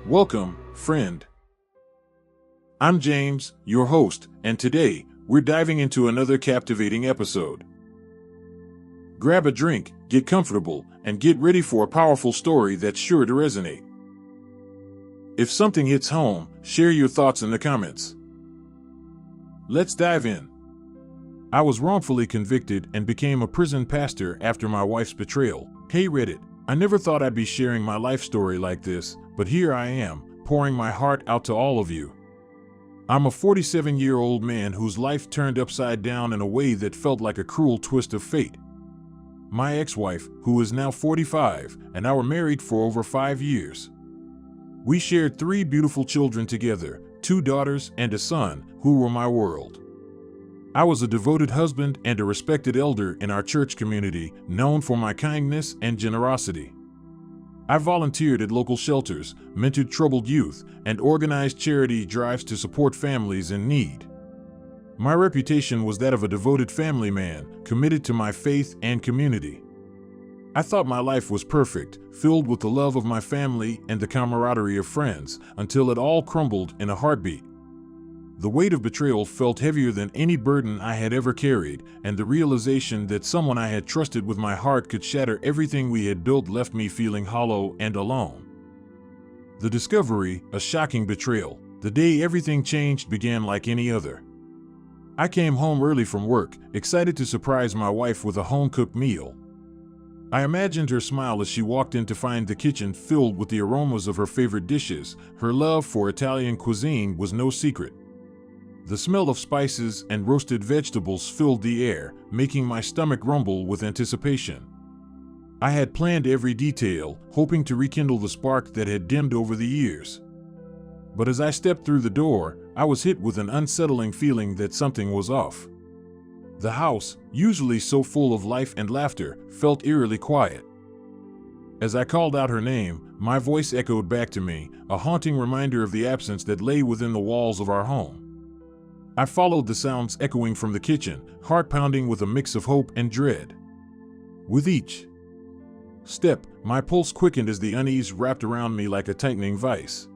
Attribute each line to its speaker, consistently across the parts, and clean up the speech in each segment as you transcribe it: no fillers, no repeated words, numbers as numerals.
Speaker 1: Welcome, friend. I'm James, your host, and today, we're diving into another captivating episode. Grab a drink, get comfortable, and get ready for a powerful story that's sure to resonate. If something hits home, share your thoughts in the comments. Let's dive in. I was wrongfully convicted and became a prison pastor after my wife's betrayal. Hey Reddit, I never thought I'd be sharing my life story like this, but here I am, pouring my heart out to all of you. I'm a 47-year-old man whose life turned upside down in a way that felt like a cruel twist of fate. My ex-wife, who is now 45, and I were married for over 5 years. We shared 3 beautiful children together, 2 daughters and a son, who were my world. I was a devoted husband and a respected elder in our church community, known for my kindness and generosity. I volunteered at local shelters, mentored troubled youth, and organized charity drives to support families in need. My reputation was that of a devoted family man, committed to my faith and community. I thought my life was perfect, filled with the love of my family and the camaraderie of friends, until it all crumbled in a heartbeat. The weight of betrayal felt heavier than any burden I had ever carried, and the realization that someone I had trusted with my heart could shatter everything we had built left me feeling hollow and alone. The discovery, a shocking betrayal. The day everything changed began like any other. I came home early from work, excited to surprise my wife with a home-cooked meal. I imagined her smile as she walked in to find the kitchen filled with the aromas of her favorite dishes. Her love for Italian cuisine was no secret. The smell of spices and roasted vegetables filled the air, making my stomach rumble with anticipation. I had planned every detail, hoping to rekindle the spark that had dimmed over the years. But as I stepped through the door, I was hit with an unsettling feeling that something was off. The house, usually so full of life and laughter, felt eerily quiet. As I called out her name, my voice echoed back to me, a haunting reminder of the absence that lay within the walls of our home. I followed the sounds echoing from the kitchen, heart pounding with a mix of hope and dread. With each step, my pulse quickened as the unease wrapped around me like a tightening vice.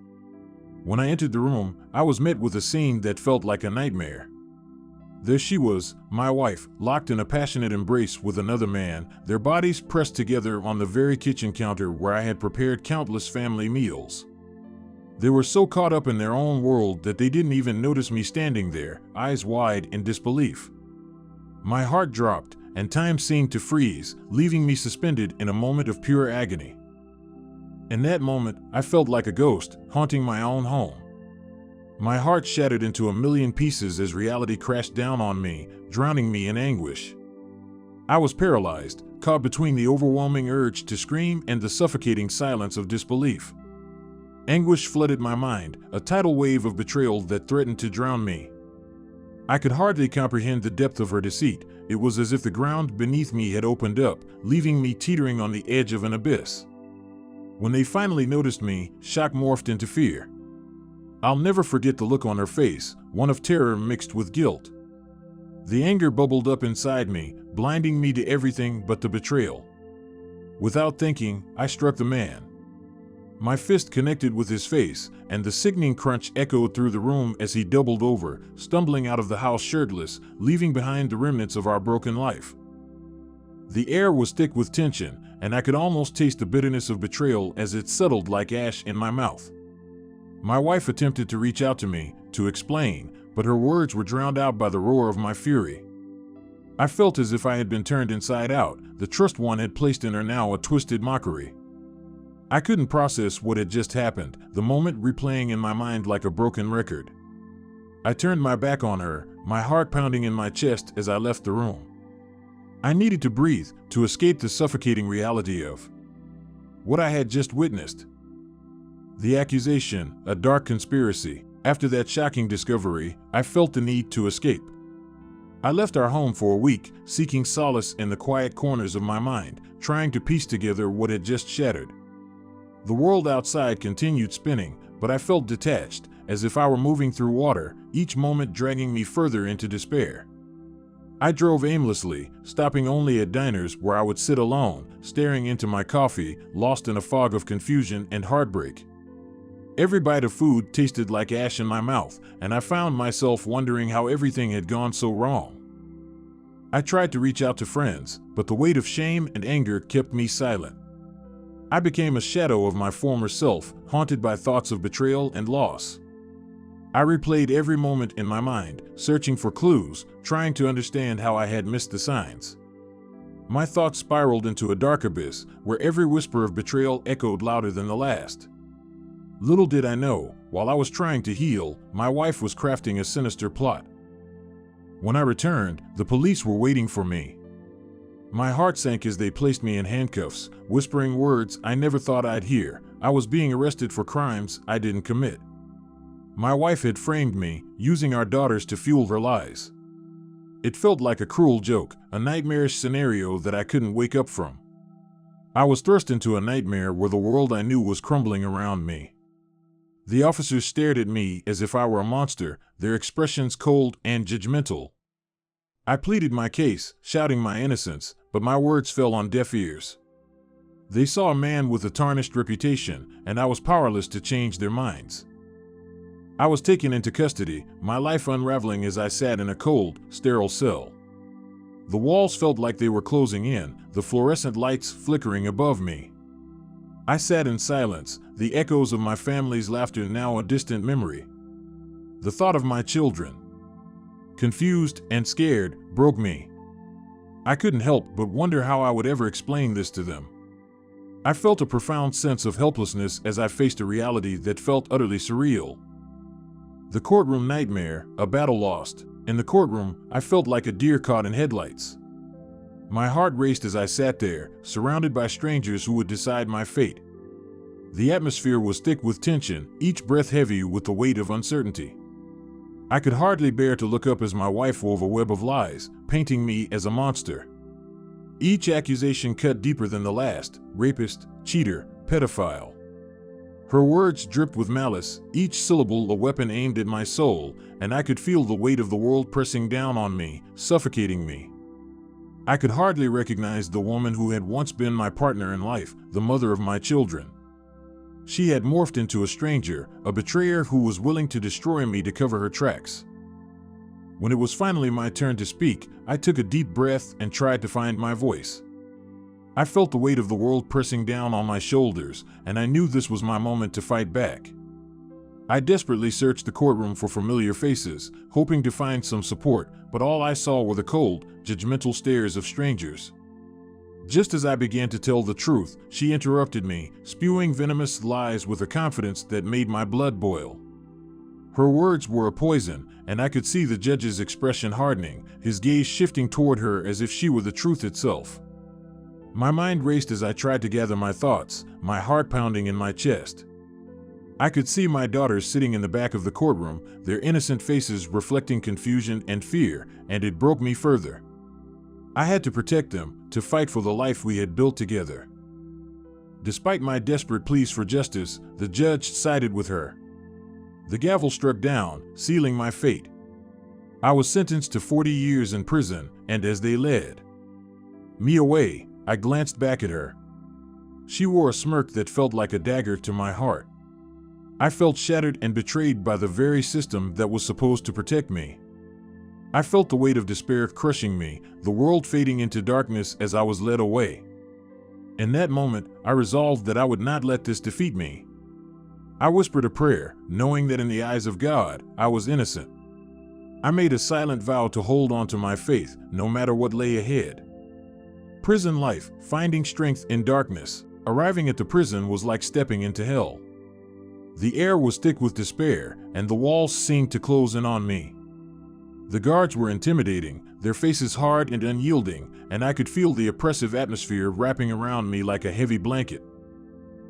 Speaker 1: When I entered the room, I was met with a scene that felt like a nightmare. There she was, my wife, locked in a passionate embrace with another man, their bodies pressed together on the very kitchen counter where I had prepared countless family meals. They were so caught up in their own world that they didn't even notice me standing there, eyes wide in disbelief. My heart dropped, and time seemed to freeze, leaving me suspended in a moment of pure agony. In that moment, I felt like a ghost, haunting my own home. My heart shattered into a million pieces as reality crashed down on me, drowning me in anguish. I was paralyzed, caught between the overwhelming urge to scream and the suffocating silence of disbelief. Anguish flooded my mind, a tidal wave of betrayal that threatened to drown me. I could hardly comprehend the depth of her deceit. It was as if the ground beneath me had opened up, leaving me teetering on the edge of an abyss. When they finally noticed me, shock morphed into fear. I'll never forget the look on her face, one of terror mixed with guilt. The anger bubbled up inside me, blinding me to everything but the betrayal. Without thinking, I struck the man. My fist connected with his face, and the sickening crunch echoed through the room as he doubled over, stumbling out of the house shirtless, leaving behind the remnants of our broken life. The air was thick with tension, and I could almost taste the bitterness of betrayal as it settled like ash in my mouth. My wife attempted to reach out to me, to explain, but her words were drowned out by the roar of my fury. I felt as if I had been turned inside out, the trust one had placed in her now a twisted mockery. I couldn't process what had just happened, the moment replaying in my mind like a broken record. I turned my back on her, my heart pounding in my chest as I left the room. I needed to breathe, to escape the suffocating reality of what I had just witnessed. The accusation, a dark conspiracy. After that shocking discovery, I felt the need to escape. I left our home for a week, seeking solace in the quiet corners of my mind, trying to piece together what had just shattered. The world outside continued spinning, but I felt detached, as if I were moving through water, each moment dragging me further into despair. I drove aimlessly, stopping only at diners where I would sit alone, staring into my coffee, lost in a fog of confusion and heartbreak. Every bite of food tasted like ash in my mouth, and I found myself wondering how everything had gone so wrong. I tried to reach out to friends, but the weight of shame and anger kept me silent. I became a shadow of my former self, haunted by thoughts of betrayal and loss. I replayed every moment in my mind, searching for clues, trying to understand how I had missed the signs. My thoughts spiraled into a dark abyss, where every whisper of betrayal echoed louder than the last. Little did I know, while I was trying to heal, my wife was crafting a sinister plot. When I returned, the police were waiting for me. My heart sank as they placed me in handcuffs, whispering words I never thought I'd hear. I was being arrested for crimes I didn't commit. My wife had framed me, using our daughters to fuel her lies. It felt like a cruel joke, a nightmarish scenario that I couldn't wake up from. I was thrust into a nightmare where the world I knew was crumbling around me. The officers stared at me as if I were a monster, their expressions cold and judgmental. I pleaded my case, shouting my innocence, but my words fell on deaf ears. They saw a man with a tarnished reputation, and I was powerless to change their minds. I was taken into custody, my life unraveling as I sat in a cold, sterile cell. The walls felt like they were closing in, the fluorescent lights flickering above me. I sat in silence, the echoes of my family's laughter now a distant memory. The thought of my children, confused and scared, broke me. I couldn't help but wonder how I would ever explain this to them. I felt a profound sense of helplessness as I faced a reality that felt utterly surreal. The courtroom nightmare, a battle lost. In the courtroom, I felt like a deer caught in headlights. My heart raced as I sat there, surrounded by strangers who would decide my fate. The atmosphere was thick with tension, each breath heavy with the weight of uncertainty. I could hardly bear to look up as my wife wove a web of lies, painting me as a monster. Each accusation cut deeper than the last: rapist, cheater, pedophile. Her words dripped with malice, each syllable a weapon aimed at my soul, and I could feel the weight of the world pressing down on me, suffocating me. I could hardly recognize the woman who had once been my partner in life, the mother of my children. She had morphed into a stranger, a betrayer who was willing to destroy me to cover her tracks. When it was finally my turn to speak, I took a deep breath and tried to find my voice. I felt the weight of the world pressing down on my shoulders, and I knew this was my moment to fight back. I desperately searched the courtroom for familiar faces, hoping to find some support, but all I saw were the cold, judgmental stares of strangers. Just as I began to tell the truth, she interrupted me, spewing venomous lies with a confidence that made my blood boil. Her words were a poison, and I could see the judge's expression hardening, his gaze shifting toward her as if she were the truth itself. My mind raced as I tried to gather my thoughts, my heart pounding in my chest. I could see my daughters sitting in the back of the courtroom, their innocent faces reflecting confusion and fear, and it broke me further. I had to protect them, to fight for the life we had built together. Despite my desperate pleas for justice, the judge sided with her. The gavel struck down, sealing my fate. I was sentenced to 40 years in prison, and as they led me away, I glanced back at her. She wore a smirk that felt like a dagger to my heart. I felt shattered and betrayed by the very system that was supposed to protect me. I felt the weight of despair crushing me, the world fading into darkness as I was led away. In that moment, I resolved that I would not let this defeat me. I whispered a prayer, knowing that in the eyes of God, I was innocent. I made a silent vow to hold on to my faith, no matter what lay ahead. Prison life, finding strength in darkness. Arriving at the prison was like stepping into hell. The air was thick with despair, and the walls seemed to close in on me. The guards were intimidating, their faces hard and unyielding, and I could feel the oppressive atmosphere wrapping around me like a heavy blanket.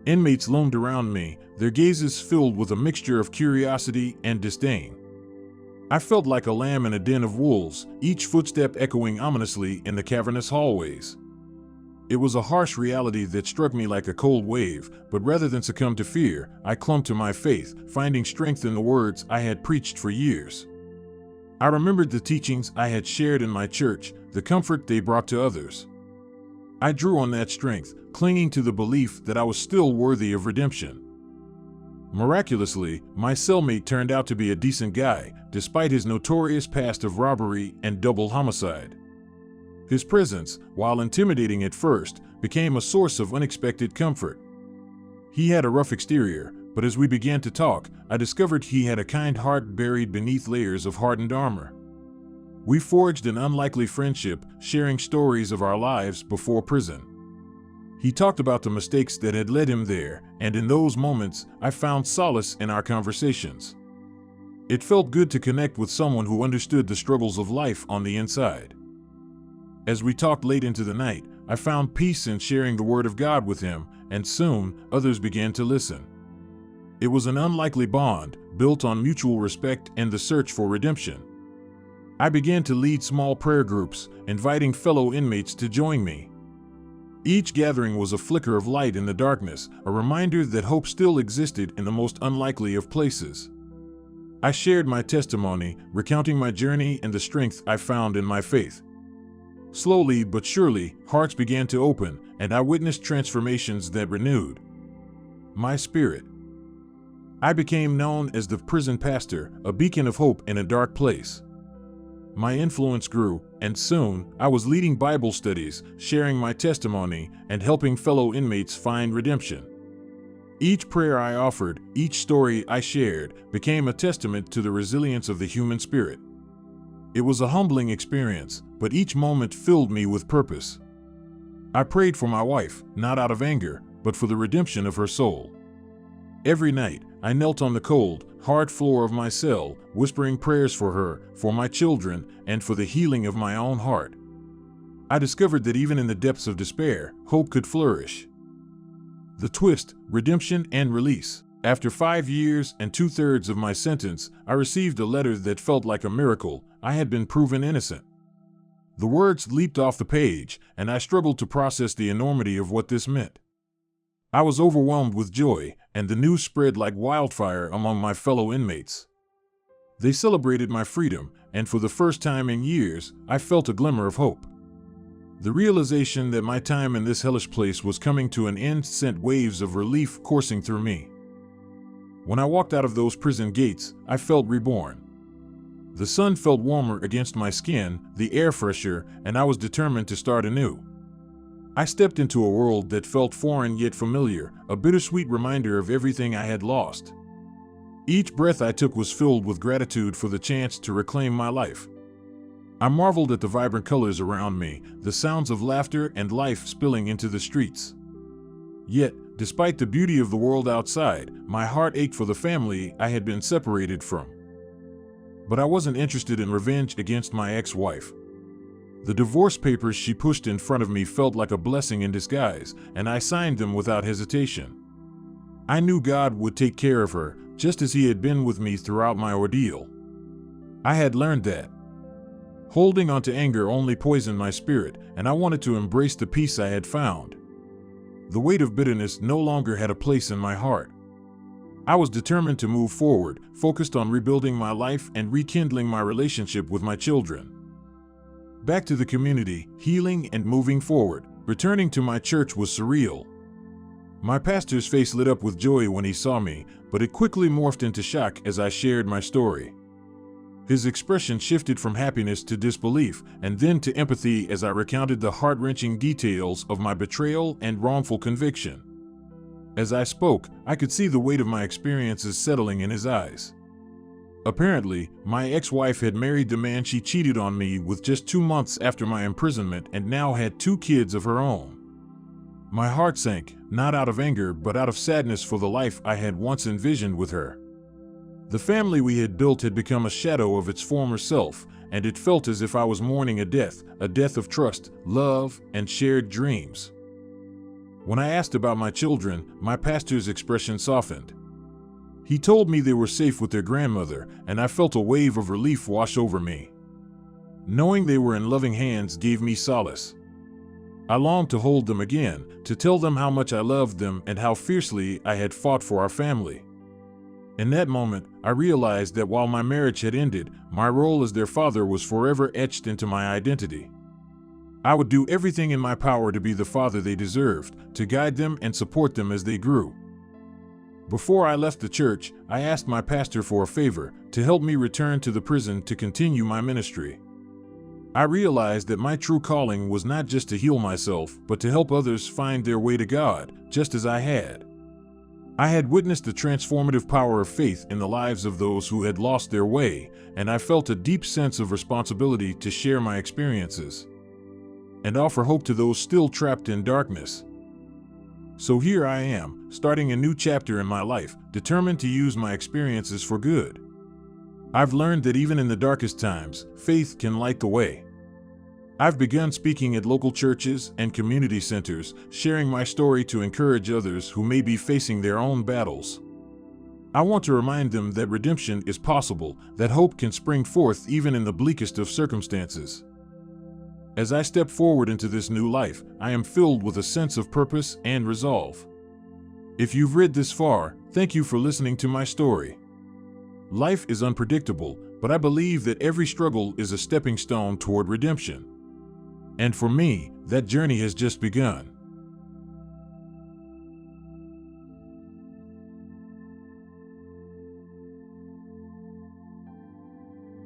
Speaker 1: Inmates loomed around me, their gazes filled with a mixture of curiosity and disdain. I felt like a lamb in a den of wolves, each footstep echoing ominously in the cavernous hallways. It was a harsh reality that struck me like a cold wave, but rather than succumb to fear, I clung to my faith, finding strength in the words I had preached for years. I remembered the teachings I had shared in my church, the comfort they brought to others. I drew on that strength, clinging to the belief that I was still worthy of redemption. Miraculously, my cellmate turned out to be a decent guy, despite his notorious past of robbery and double homicide. His presence, while intimidating at first, became a source of unexpected comfort. He had a rough exterior, but as we began to talk, I discovered he had a kind heart buried beneath layers of hardened armor. We forged an unlikely friendship, sharing stories of our lives before prison. He talked about the mistakes that had led him there, and in those moments, I found solace in our conversations. It felt good to connect with someone who understood the struggles of life on the inside. As we talked late into the night, I found peace in sharing the Word of God with him, and soon, others began to listen. It was an unlikely bond, built on mutual respect and the search for redemption. I began to lead small prayer groups, inviting fellow inmates to join me. Each gathering was a flicker of light in the darkness, a reminder that hope still existed in the most unlikely of places. I shared my testimony, recounting my journey and the strength I found in my faith. Slowly but surely, hearts began to open, and I witnessed transformations that renewed my spirit. I became known as the prison pastor, a beacon of hope in a dark place. My influence grew, and soon, I was leading Bible studies, sharing my testimony, and helping fellow inmates find redemption. Each prayer I offered, each story I shared, became a testament to the resilience of the human spirit. It was a humbling experience, but each moment filled me with purpose. I prayed for my wife, not out of anger, but for the redemption of her soul. Every night, I knelt on the cold, hard floor of my cell, whispering prayers for her, for my children, and for the healing of my own heart. I discovered that even in the depths of despair, hope could flourish. The twist, redemption and release. After 5 years and 2/3 of my sentence, I received a letter that felt like a miracle. I had been proven innocent. The words leaped off the page, and I struggled to process the enormity of what this meant. I was overwhelmed with joy, and the news spread like wildfire among my fellow inmates. They celebrated my freedom, and for the first time in years, I felt a glimmer of hope. The realization that my time in this hellish place was coming to an end sent waves of relief coursing through me. When I walked out of those prison gates, I felt reborn. The sun felt warmer against my skin, the air fresher, and I was determined to start anew. I stepped into a world that felt foreign yet familiar, a bittersweet reminder of everything I had lost. Each breath I took was filled with gratitude for the chance to reclaim my life. I marveled at the vibrant colors around me, the sounds of laughter and life spilling into the streets. Yet, despite the beauty of the world outside, my heart ached for the family I had been separated from. But I wasn't interested in revenge against my ex-wife. The divorce papers she pushed in front of me felt like a blessing in disguise, and I signed them without hesitation. I knew God would take care of her, just as He had been with me throughout my ordeal. I had learned that holding on to anger only poisoned my spirit, and I wanted to embrace the peace I had found. The weight of bitterness no longer had a place in my heart. I was determined to move forward, focused on rebuilding my life and rekindling my relationship with my children. Back to the community, healing and moving forward. Returning to my church was surreal. My pastor's face lit up with joy when he saw me, but it quickly morphed into shock as I shared my story. His expression shifted from happiness to disbelief, and then to empathy as I recounted the heart-wrenching details of my betrayal and wrongful conviction. As I spoke, I could see the weight of my experiences settling in his eyes. Apparently, my ex-wife had married the man she cheated on me with just 2 months after my imprisonment and now had 2 kids of her own. My heart sank, not out of anger but out of sadness for the life I had once envisioned with her. The family we had built had become a shadow of its former self, and it felt as if I was mourning a death of trust, love, and shared dreams. When I asked about my children, my pastor's expression softened. He told me they were safe with their grandmother, and I felt a wave of relief wash over me. Knowing they were in loving hands gave me solace. I longed to hold them again, to tell them how much I loved them and how fiercely I had fought for our family. In that moment, I realized that while my marriage had ended, my role as their father was forever etched into my identity. I would do everything in my power to be the father they deserved, to guide them and support them as they grew. Before I left the church, I asked my pastor for a favor to help me return to the prison to continue my ministry. I realized that my true calling was not just to heal myself, but to help others find their way to God, just as I had. I had witnessed the transformative power of faith in the lives of those who had lost their way, and I felt a deep sense of responsibility to share my experiences and offer hope to those still trapped in darkness. So here I am, starting a new chapter in my life, determined to use my experiences for good. I've learned that even in the darkest times, faith can light the way. I've begun speaking at local churches and community centers, sharing my story to encourage others who may be facing their own battles. I want to remind them that redemption is possible, that hope can spring forth even in the bleakest of circumstances. As I step forward into this new life, I am filled with a sense of purpose and resolve. If you've read this far, thank you for listening to my story. Life is unpredictable, but I believe that every struggle is a stepping stone toward redemption. And for me, that journey has just begun.